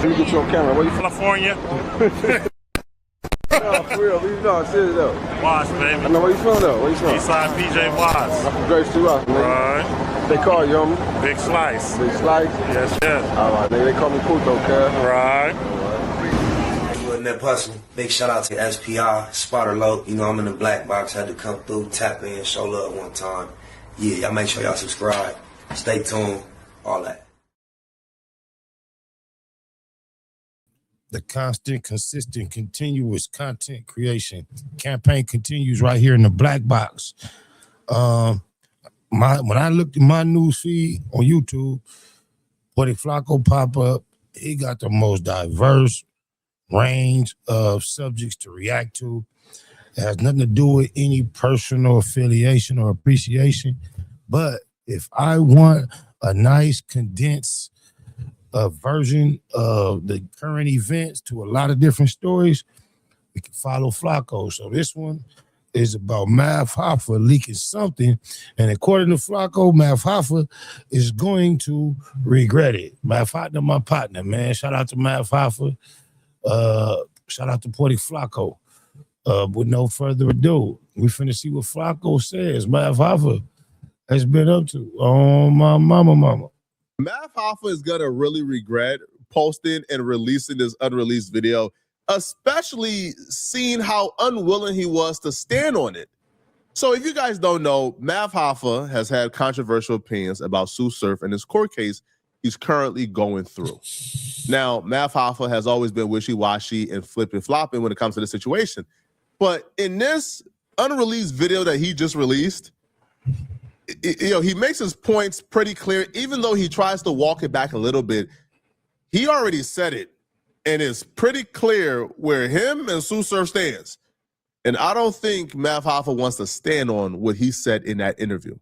Let me get you on camera. Where you from? California. No, for real. No, I'm serious though. Watts, baby. I know where you from though. Where you from? Eastside PJ Watts. I'm from Grace Tsu Surf. Right. They call you, homie? Big Slice. Big Slice? Yes, yes. All right, they call me Puto, cuz. Right. That hustle. Big shout out to SPI, Spotter Low. You know, I'm in the black box. Had to come through, tap in, show love one time. Yeah, y'all make sure y'all subscribe. Stay tuned. All that. The constant, consistent, continuous content creation campaign continues right here in the black box. When I looked at my news feed on YouTube, Puerto Flacco pop up. He got the most diverse range of subjects to react to. It has nothing to do with any personal affiliation or appreciation. But if I want a nice condensed version of the current events to a lot of different stories, we can follow Flacco. So this one is about Mav Hoffa leaking something. And according to Flacco, Mav Hoffa is going to regret it. Mav Hoffa, my partner, man. Shout out to Mav Hoffa. Shout out to Puerto Flacco. With no further ado, we finna see what Flacco says Mav Hoffa has been up to. Oh, my mama. Mav Hoffa is gonna really regret posting and releasing this unreleased video, especially seeing how unwilling he was to stand on it. So if you guys don't know, Mav Hoffa has had controversial opinions about Tsu Surf and his court case he's currently going through. Now, Mav Hoffa has always been wishy-washy and flipping-flopping when it comes to this situation. But in this unreleased video that he just released, he makes his points pretty clear. Even though he tries to walk it back a little bit, he already said it. And it's pretty clear where him and Tsu Surf stands. And I don't think Mav Hoffa wants to stand on what he said in that interview.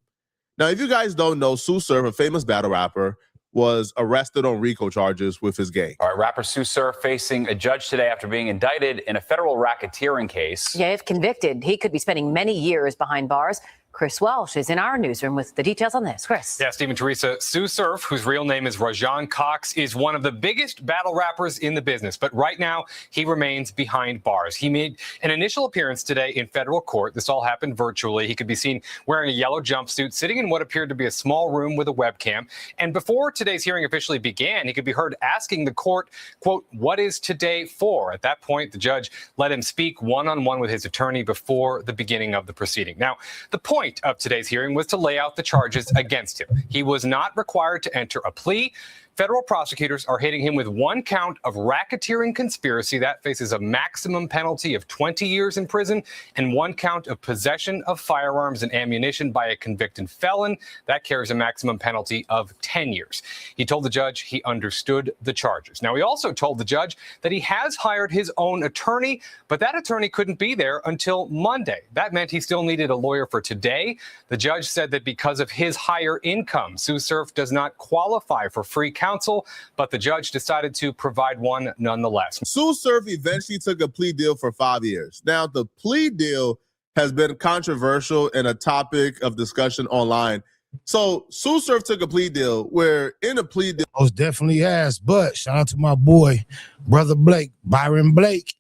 Now, if you guys don't know, Tsu Surf, a famous battle rapper, was arrested on RICO charges with his gang. All right, rapper Tsu Surf facing a judge today after being indicted in a federal racketeering case. Yeah, if convicted, he could be spending many years behind bars. Chris Welsh is in our newsroom with the details on this. Chris. Yeah, Steve and Teresa, Tsu Surf, whose real name is Rajan Cox, is one of the biggest battle rappers in the business. But right now, he remains behind bars. He made an initial appearance today in federal court. This all happened virtually. He could be seen wearing a yellow jumpsuit, sitting in what appeared to be a small room with a webcam. And before today's hearing officially began, he could be heard asking the court, quote, "What is today for?" At that point, the judge let him speak one-on-one with his attorney before the beginning of the proceeding. Now, the point of today's hearing was to lay out the charges against him. He was not required to enter a plea. Federal prosecutors are hitting him with one count of racketeering conspiracy. That faces a maximum penalty of 20 years in prison, and one count of possession of firearms and ammunition by a convicted felon. That carries a maximum penalty of 10 years. He told the judge he understood the charges. Now, he also told the judge that he has hired his own attorney, but that attorney couldn't be there until Monday. That meant he still needed a lawyer for today. The judge said that because of his higher income, Tsu Surf does not qualify for free counsel, but the judge decided to provide one nonetheless. Tsu Surf eventually took a plea deal for 5 years. Now, the plea deal has been controversial and a topic of discussion online. So Tsu Surf took a plea deal where in a plea deal... Most definitely has, but shout out to my boy, Brother Blake, Byron Blake.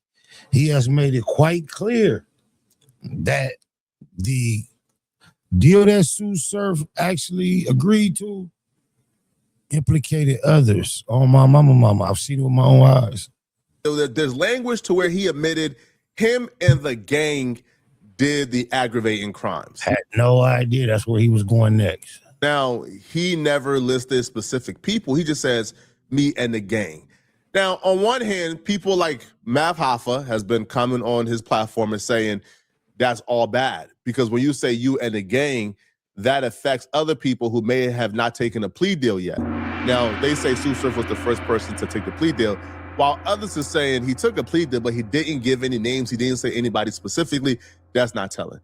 He has made it quite clear that the deal that Tsu Surf actually agreed to implicated others. Oh, my mama. I've seen it with my own eyes. There's language to where he admitted him and the gang did the aggravating crimes. Had no idea that's where he was going next. Now, he never listed specific people. He just says, me and the gang. Now, on one hand, people like Mav Hoffa has been coming on his platform and saying that's all bad. Because when you say you and the gang, that affects other people who may have not taken a plea deal yet. Now, they say Tsu Surf was the first person to take the plea deal, while others are saying he took a plea deal, but he didn't give any names. He didn't say anybody specifically. That's not telling.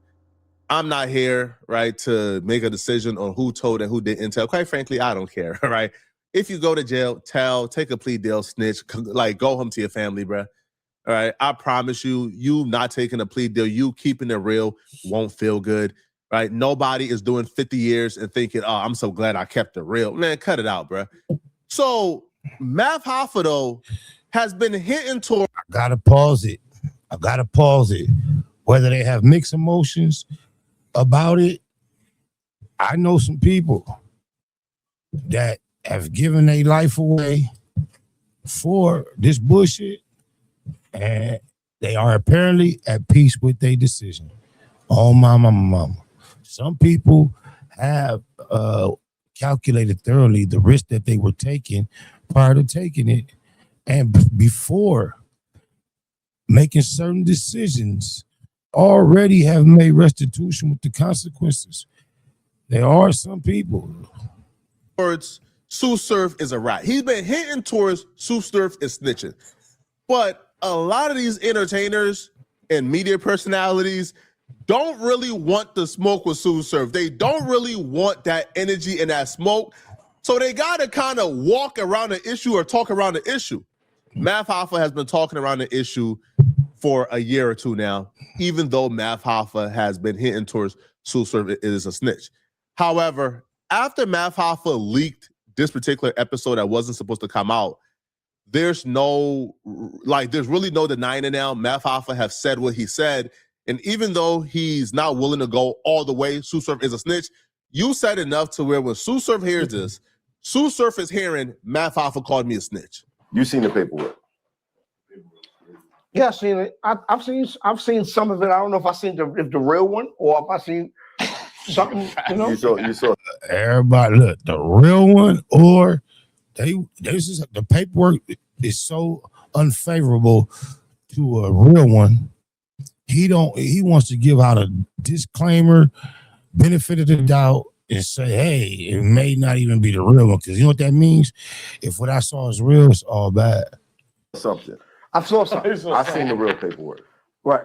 I'm not here, right, to make a decision on who told and who didn't tell. Quite frankly, I don't care, right? If you go to jail, tell, take a plea deal, snitch, like go home to your family, bro. All right, I promise you, you not taking a plea deal, you keeping it real won't feel good. Right? Nobody is doing 50 years and thinking, oh, I'm so glad I kept it real. Man, cut it out, bro. So Math Hoffa, though, has been hitting toward. I gotta pause it. Whether they have mixed emotions about it, I know some people that have given their life away for this bullshit, and they are apparently at peace with their decision. Oh, mama. Some people have calculated thoroughly the risk that they were taking prior to taking it, and before making certain decisions, already have made restitution with the consequences. There are some people. Towards Tsu Surf is a rat. He's been hitting towards Tsu Surf is snitching. But a lot of these entertainers and media personalities don't really want the smoke with Tsu Surf. They don't really want that energy and that smoke. So they got to kind of walk around the issue or talk around the issue. Math Hoffa has been talking around the issue for a year or two now, even though Math Hoffa has been hitting towards Tsu Surf is a snitch. However, after Math Hoffa leaked this particular episode that wasn't supposed to come out, there's really no denying it now. Math Hoffa have said what he said. And even though he's not willing to go all the way, Tsu Surf is a snitch, you said enough to where when Tsu Surf hears this, Tsu Surf is hearing Math Hoffa called me a snitch. You seen the paperwork? Yeah, I've seen it. I've seen some of it. I don't know if I seen the real one or if I seen something. You know, you saw. Everybody, look, the real one, or the paperwork is so unfavorable to a real one. He wants to give out a disclaimer, benefit of the doubt, and say, hey, it may not even be the real one. Because you know what that means? If what I saw is real, it's all bad. Something. I saw something. I seen the real paperwork. Right.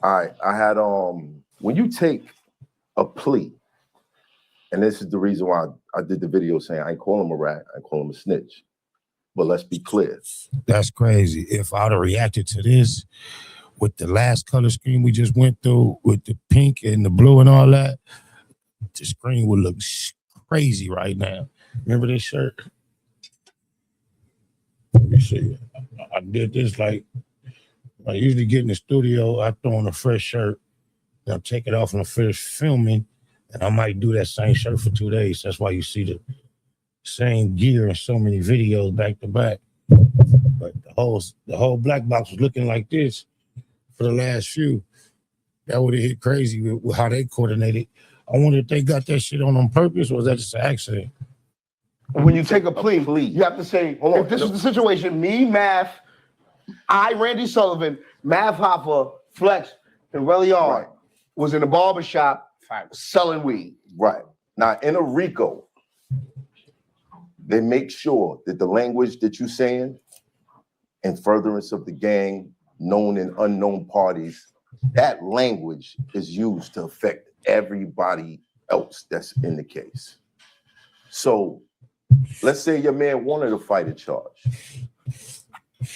All right. I had when you take a plea, and this is the reason why I did the video saying I ain't call him a rat, I call him a snitch. But let's be clear. That's crazy. If I'd have reacted to this with the last color scheme we just went through with the pink and the blue and all that, the screen would look crazy right now. Remember this shirt? Let me see. I did this like I usually get in the studio, I throw on a fresh shirt, then I take it off and I finish filming, and I might do that same shirt for 2 days. That's why you see the same gear in so many videos back to back. But the whole black box was looking like this for the last few. That would have hit crazy with how they coordinated. I wonder if they got that shit on purpose, or was that just an accident? When you take a plea, you have to say, if this is the situation, me, Math, Randy Sullivan, Math Hoffa, Flex, and Relion was in a barbershop selling weed. Right. Now, in a RICO, they make sure that the language that you're saying in furtherance of the gang, known and unknown parties, that language is used to affect everybody else that's in the case. So let's say your man wanted to fight a charge.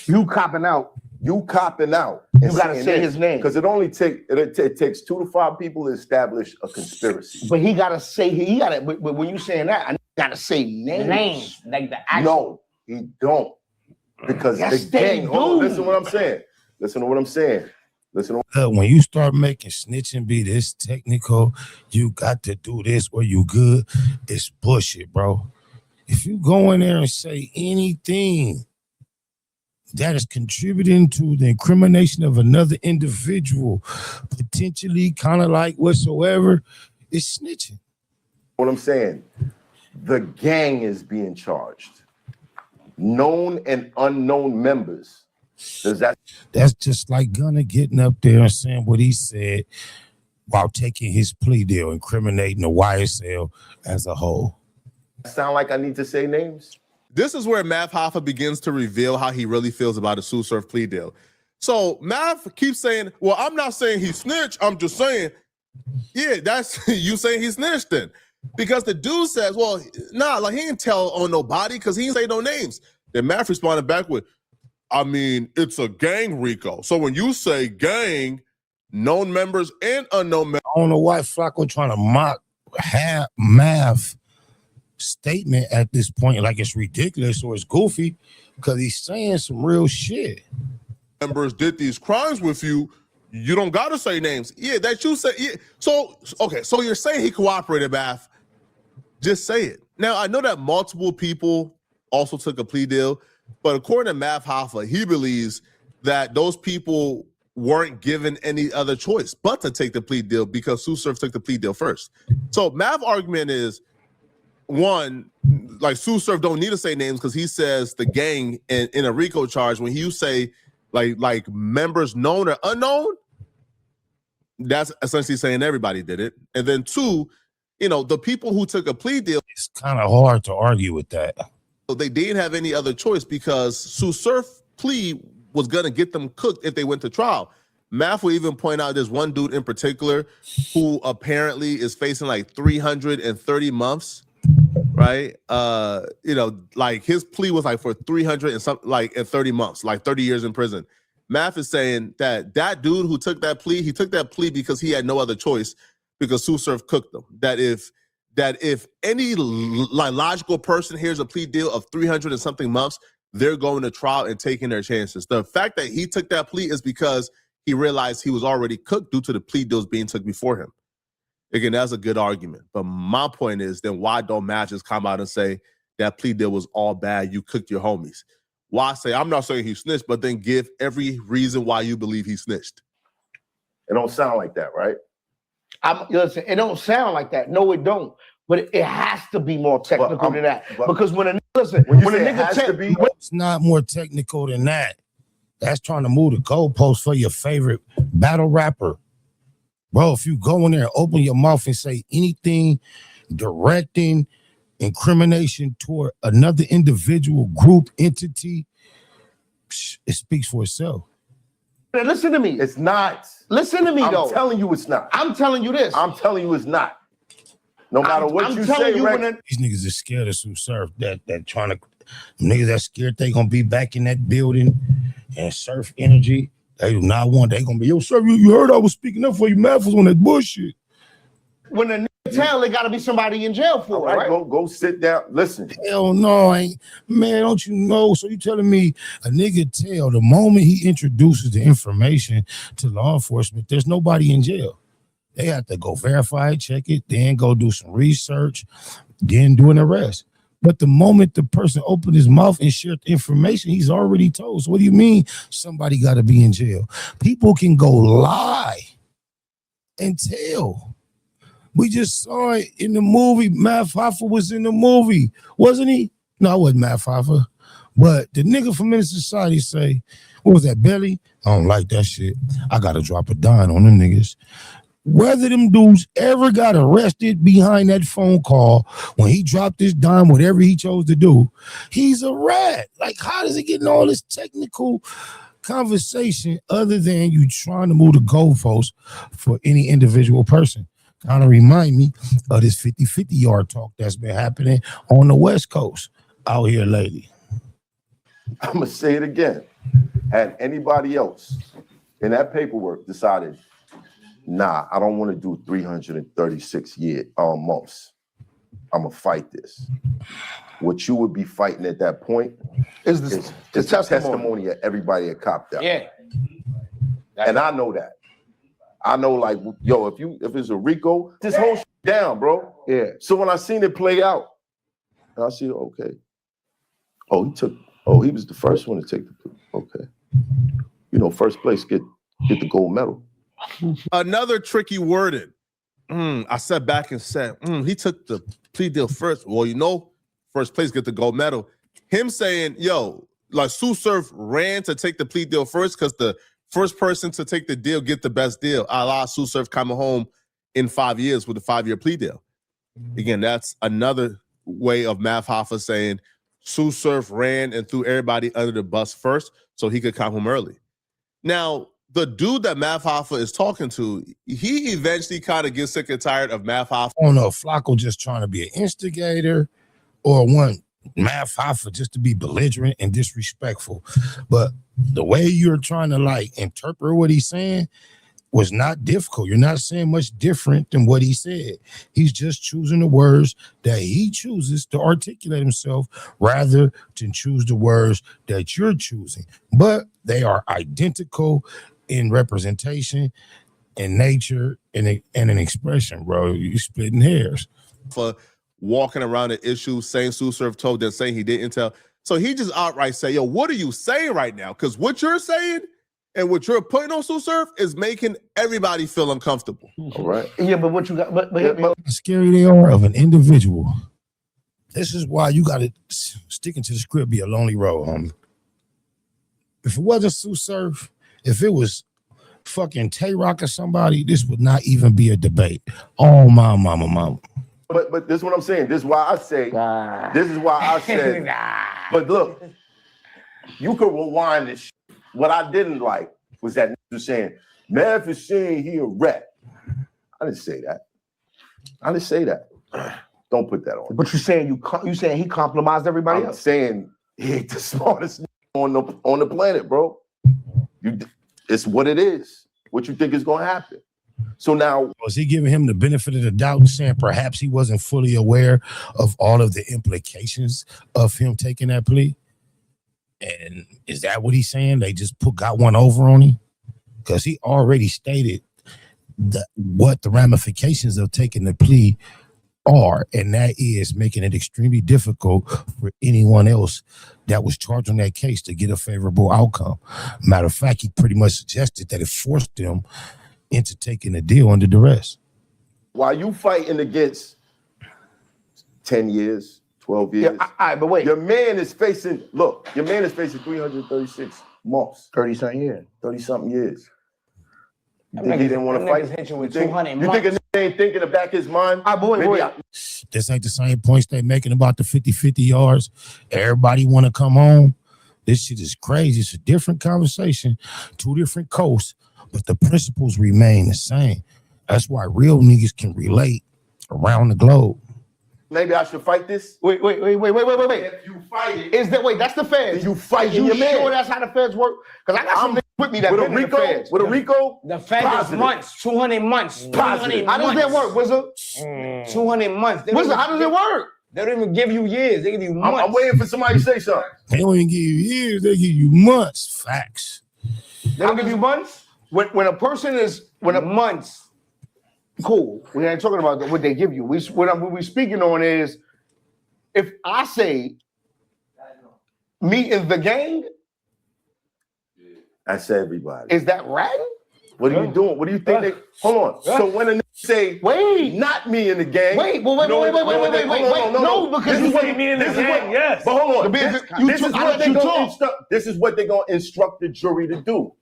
You copping out. You copping out. You gotta say his name. Because it takes 2 to 5 people to establish a conspiracy. But he gotta say but when you saying that, I gotta say names. Like the actual. No, he don't. Because yes, the gang, listen to what I'm saying. Listen to what I'm saying. When you start making snitching be this technical, you got to do this or you good, it's bullshit, bro. If you go in there and say anything that is contributing to the incrimination of another individual, potentially kind of like whatsoever, it's snitching. What I'm saying, the gang is being charged. Known and unknown members. That's just like Gunna getting up there and saying what he said while taking his plea deal, incriminating the YSL as a whole. Sound like I need to say names? This is where Math Hoffa begins to reveal how he really feels about a Tsu Surf plea deal. So Math keeps saying, well, I'm not saying he snitched. I'm just saying, yeah, that's you saying he snitched then. Because the dude says, well, nah, like he didn't tell on nobody because he didn't say no names. Then Math responded back with, I mean, it's a gang RICO. So when you say gang, known members and unknown members. I don't know why Flacco trying to mock Math statement at this point like it's ridiculous or it's goofy because he's saying some real shit. Members did these crimes with you. You don't gotta say names. Yeah, that you say. Yeah. So okay, so you're saying he cooperated, Math. Just say it. Now I know that multiple people also took a plea deal, but according to Math Hoffa, he believes that those people weren't given any other choice but to take the plea deal because Tsu Surf took the plea deal first. So Math's argument is, one, like Tsu Surf don't need to say names because he says the gang in a RICO charge, when you say like members known or unknown, that's essentially saying everybody did it. And then two, you know, the people who took a plea deal, it's kind of hard to argue with that. They didn't have any other choice because Tsu Surf plea was gonna get them cooked if they went to trial. Math will even point out there's one dude in particular who apparently is facing like 330 months, right? You know, like his plea was like for 300 and something, like at 30 months, like 30 years in prison. Math is saying that that dude who took that plea, he took that plea because he had no other choice because Tsu Surf cooked them. That if any like logical person hears a plea deal of 300 and something months, they're going to trial and taking their chances. The fact that he took that plea is because he realized he was already cooked due to the plea deals being took before him. Again, that's a good argument. But my point is, then why don't Matt just come out and say that plea deal was all bad, you cooked your homies? Why say, I'm not saying he snitched, but then give every reason why you believe he snitched? It don't sound like that, right? Listen, it don't sound like that. No, it don't. But it has to be more technical than that. Because when a nigga has to be, it's not more technical than that. That's trying to move the goalpost for your favorite battle rapper. Bro, if you go in there and open your mouth and say anything directing incrimination toward another individual, group, entity, it speaks for itself. Listen to me. It's not. Listen to me, though. I'm telling you it's not. I'm telling you this. I'm telling you it's not. No matter what you say, these niggas are scared of Tsu Surf. That trying to niggas that scared they gonna be back in that building and Surf energy. They do not want. They gonna be, yo, Surf, you heard I was speaking up for you. Math was on that bullshit. When a nigga tell, there gotta be somebody in jail for it, right? Go sit down. Listen. Hell no, man, don't you know? So you telling me a nigga tell the moment he introduces the information to law enforcement, there's nobody in jail. They have to go verify, check it, then go do some research, then do an arrest. But the moment the person opened his mouth and shared the information, he's already told. So what do you mean somebody got to be in jail? People can go lie and tell. We just saw it in the movie. Math Hoffa was in the movie, wasn't he? No, it wasn't Math Hoffa. But the nigga from Minister Society say, what was that, Belly? I don't like that shit. I got to drop a dime on them niggas. Whether them dudes ever got arrested behind that phone call when he dropped his dime, whatever he chose to do, he's a rat. Like, how does it get in all this technical conversation other than you trying to move the goalposts for any individual person? Kind of remind me of this 50-50 yard talk that's been happening on the West Coast out here lately. I'm going to say it again. Had anybody else in that paperwork decided, nah, I don't want to do 336 months. I'm going to fight this. What you would be fighting at that point is the testimony of everybody that copped out. Yeah. And I know that. I know, like, yo, if it's a RICO, this whole shit down, bro. Yeah. So when I seen it play out, I see, okay. Oh, he was the first one to take the plea. Okay. You know, first place get the gold medal. Another tricky wording. I sat back and said, he took the plea deal first. Well, you know, first place get the gold medal. Him saying, yo, like Tsu Surf ran to take the plea deal first because the first person to take the deal get the best deal. A la Tsu Surf coming home in 5 years with a 5-year plea deal. Again, that's another way of Math Hoffa saying Tsu Surf ran and threw everybody under the bus first so he could come home early. Now, the dude that Math Hoffa is talking to, he eventually kind of gets sick and tired of Math Hoffa. I don't know if Flacco just trying to be an instigator or want Math Hoffa just to be belligerent and disrespectful. But the way you're trying to like interpret what he's saying, was not difficult. You're not saying much different than what he said. He's just choosing the words that he chooses to articulate himself rather than choose the words that you're choosing. But they are identical in representation, in nature, and in expression, bro. You splitting hairs. For walking around the issue, saying Tsu Surf told them, saying he didn't tell. So he just outright say, yo, what are you saying right now? Because what you're saying and what you're putting on Tsu Surf is making everybody feel uncomfortable. All right. Yeah, but what you got? But How scary they are of an individual. This is why you got to sticking to the script be a lonely road, homie. If it wasn't Tsu Surf, if it was fucking Tay-Rock or somebody, this would not even be a debate. Oh, my mama. But this is what I'm saying. This is why I say. This is why I said. But look, you could rewind this. What I didn't like was that was saying, Mav is saying he a rat. I didn't say that. I didn't say that. Don't put that on. But you're saying you saying he compromised everybody I'm else. saying he ain't the smartest on the planet, bro. It's what it is. What you think is gonna happen? So now, was he giving him the benefit of the doubt and saying perhaps he wasn't fully aware of all of the implications of him taking that plea? And is that what he's saying? They just got one over on him? Because he already stated what the ramifications of taking the plea are, and that is making it extremely difficult for anyone else that was charged on that case to get a favorable outcome. Matter of fact, he pretty much suggested that it forced them into taking a deal under duress. while you fighting against 10 years, 12 years, but wait. Your man is facing 336 months. 30-something years. 30-something years. You That think he nigga's- didn't want to that fight? nigga's hit you with You think- 200 You think a nigga ain't thinking in the back of his mind? This ain't the same points they making about the 50-50 yards. Everybody want to come home. This shit is crazy. It's a different conversation, two different coasts, but the principles remain the same. That's why real niggas can relate around the globe. Maybe I should fight this? Wait. If you fight it, is that wait? That's the feds. you fight You your man. sure that's how the feds work? Because I got some niggas with me that with a been in the RICO, feds. with a RICO, The feds positive. is months, 200 months, Positive. 300 How does that months. work, Wizard? 200 months. They don't Wizard, how does it work? They don't even give you years. They give you months. I'm waiting for somebody to say something. They don't even give you years, they give you months. Facts. They don't give you months? When a person is months. Cool. We ain't talking about what they give you. What we're speaking on is if I say me and the gang, That's everybody. is that ratting? What are you doing? What do you think they? Hold on. So when a nigga say, wait, not me in the gang. Wait, no, because this is what me in the gang, yes. But hold on. This This is what they're gonna instruct the jury to do.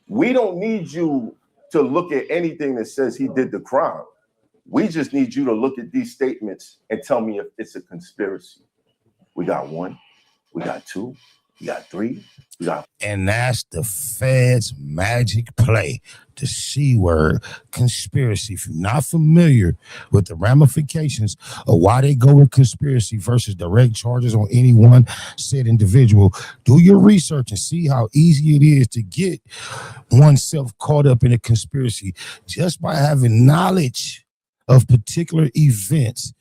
We don't need you to look at anything that says he did the crime. We just need you to look at these statements and tell me if it's a conspiracy. We got 1, we got 2, we got 3, we got. And that's the Fed's magic play, the C word, conspiracy. If you're not familiar with the ramifications of why they go with conspiracy versus direct charges on any one said individual, do your research and see how easy it is to get oneself caught up in a conspiracy just by having knowledge of particular events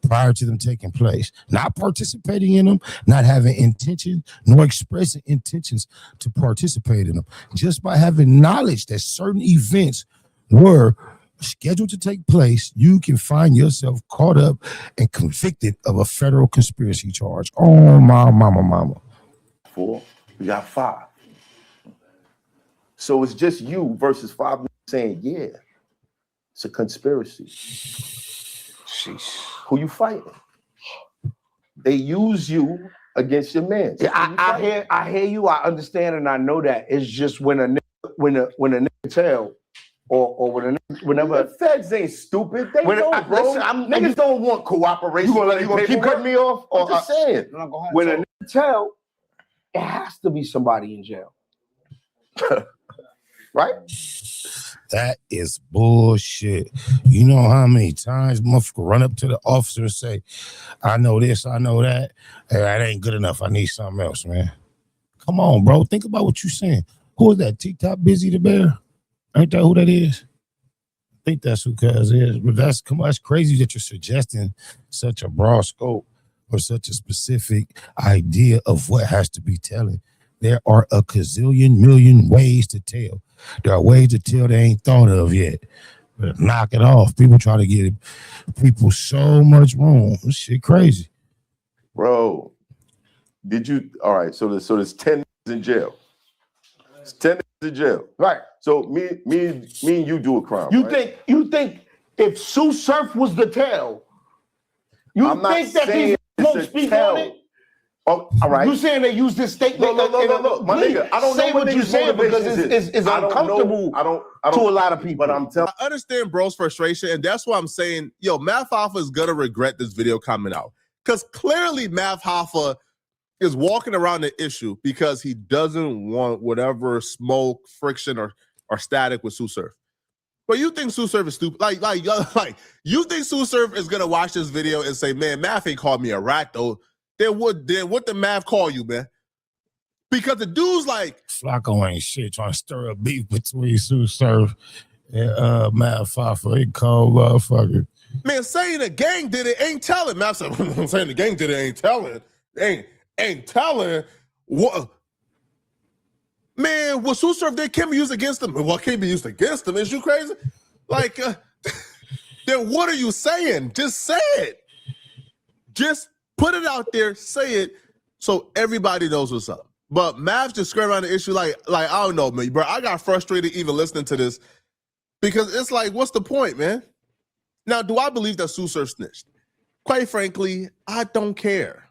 prior to them taking place, not participating in them, not having intention, nor expressing intentions to participate in them. Just by having knowledge that certain events were scheduled to take place, you can find yourself caught up and convicted of a federal conspiracy charge. Oh, my mama. 4, we got 5. So it's just you versus 5 saying, yeah, it's a conspiracy. Sheesh. Who you fighting? They use you against your man. Yeah, I hear you. I understand and I know that. It's just when a nigga tell or whenever the feds ain't stupid. They know, bro. Listen, Niggas don't want cooperation. You gonna keep cutting me off? I'm just saying. When a nigga tell, it has to be somebody in jail. Right? That is bullshit. You know how many times motherfucker run up to the officer and say, I know this, I know that. Hey, that ain't good enough. I need something else, man. Come on, bro. Think about what you're saying. Who is that? T-Top Busy the Bear? Ain't that who that is? I think that's who Cuz is. But that's crazy that you're suggesting such a broad scope or such a specific idea of what has to be telling. There are a gazillion million ways to tell. There are ways to tell they ain't thought of yet. But knock it off. People try to get people so much wrong. This shit crazy. Bro, did you? All right, so there's 10 in jail. It's 10 in jail. Right. So me and you do a crime. You right? think if Tsu Surf was the tail, I'm not think that saying these it's won't a speak tell. on it? Oh, all right. You saying they use this statement? Look, my nigga. I don't know what you're saying because it's I don't uncomfortable know. I don't to a lot of people. But I'm telling. I understand bro's frustration, and that's why I'm saying, yo, Math Hoffa is gonna regret this video coming out. Because clearly Math Hoffa is walking around the issue because he doesn't want whatever smoke, friction, or static with Tsu Surf. But you think Tsu Surf is stupid? Like you think Tsu Surf is gonna watch this video and say, man, Math ain't called me a rat though. Then what the Math call you, man? Because the dude's like, Flacco ain't shit trying to stir up beef between Tsu Surf and Math Hoffa. He cold motherfucker. man, saying the gang did it ain't telling. Math said, saying the gang did it ain't telling. Ain't telling. What? Man, what Tsu Surf did can be used against him. What can't be used against him? Is you crazy? Like, then what are you saying? Just say it. Just put it out there, say it, so everybody knows what's up. But Math just skirting around the issue like I don't know, man, bro. I got frustrated even listening to this because it's like, what's the point, man? Now, do I believe that Tsu Surf snitched? Quite frankly, I don't care.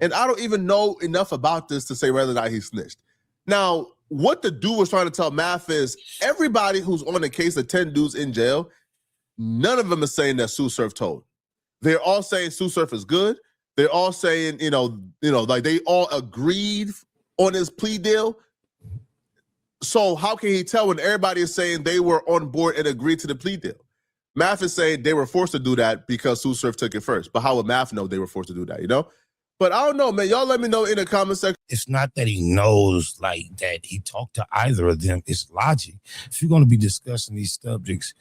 And I don't even know enough about this to say whether or not he snitched. Now, what the dude was trying to tell Math is everybody who's on the case of 10 dudes in jail, none of them is saying that Tsu Surf told. They're all saying Tsu Surf is good. They're all saying, you know, like they all agreed on his plea deal. So how can he tell when everybody is saying they were on board and agreed to the plea deal? Math is saying they were forced to do that because Tsu Surf took it first. But how would Math know they were forced to do that, you know? But I don't know, man. Y'all let me know in the comment section. It's not that he knows like that he talked to either of them. It's logic. If you're going to be discussing these subjects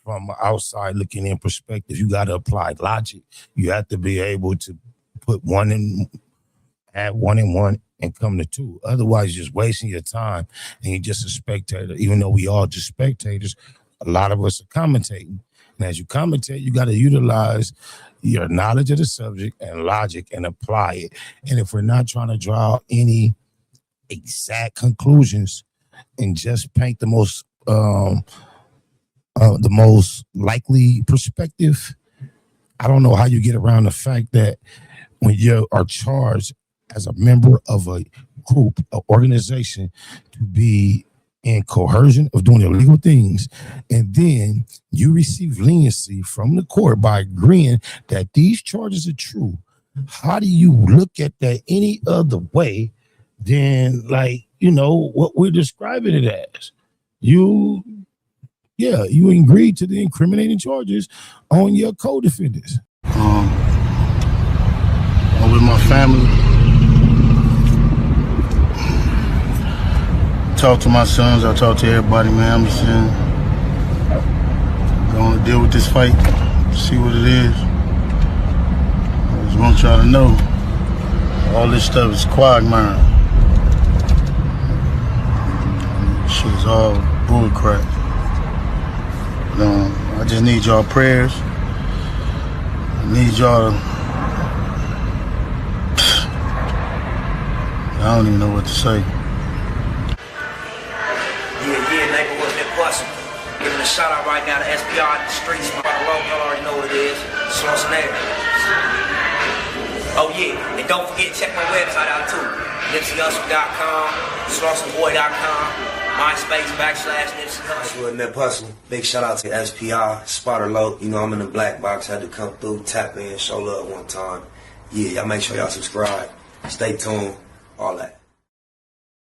from outside looking in perspective, you got to apply logic. You have to be able to put add one and one and come to two. Otherwise, you're just wasting your time and you're just a spectator. Even though we all just spectators, a lot of us are commentating. And as you commentate, you got to utilize your knowledge of the subject and logic and apply it. And if we're not trying to draw any exact conclusions and just paint the most likely perspective, I don't know how you get around the fact that when you are charged as a member of a group, an organization, to be in coercion of doing illegal things, and then you receive leniency from the court by agreeing that these charges are true, how do you look at that any other way than, like, you know, what we're describing it as? You agreed to the incriminating charges on your co-defendants. I'm with my family. Talk to my sons, I talk to everybody, man. I'm just saying, going to deal with this fight, see what it is. I just want y'all to know, all this stuff is quagmire. Shit is all bull crap. I just need y'all prayers. I need y'all to, I don't even know what to say. Yeah, neighborhood been busting. Giving a shout out right now to SPR in the streets. Y'all already know what it is. Schwarzenegger. Oh yeah, and don't forget to check my website out too. NipseyHustle.com, SlawsonBoy.com, MySpace /Nipsey Hussle. Nip Hustle. Big shout out to SPR, Spotter Low. You know I'm in the black box. Had to come through, tap in, show love one time. Yeah, y'all make sure y'all subscribe. Stay tuned. All that.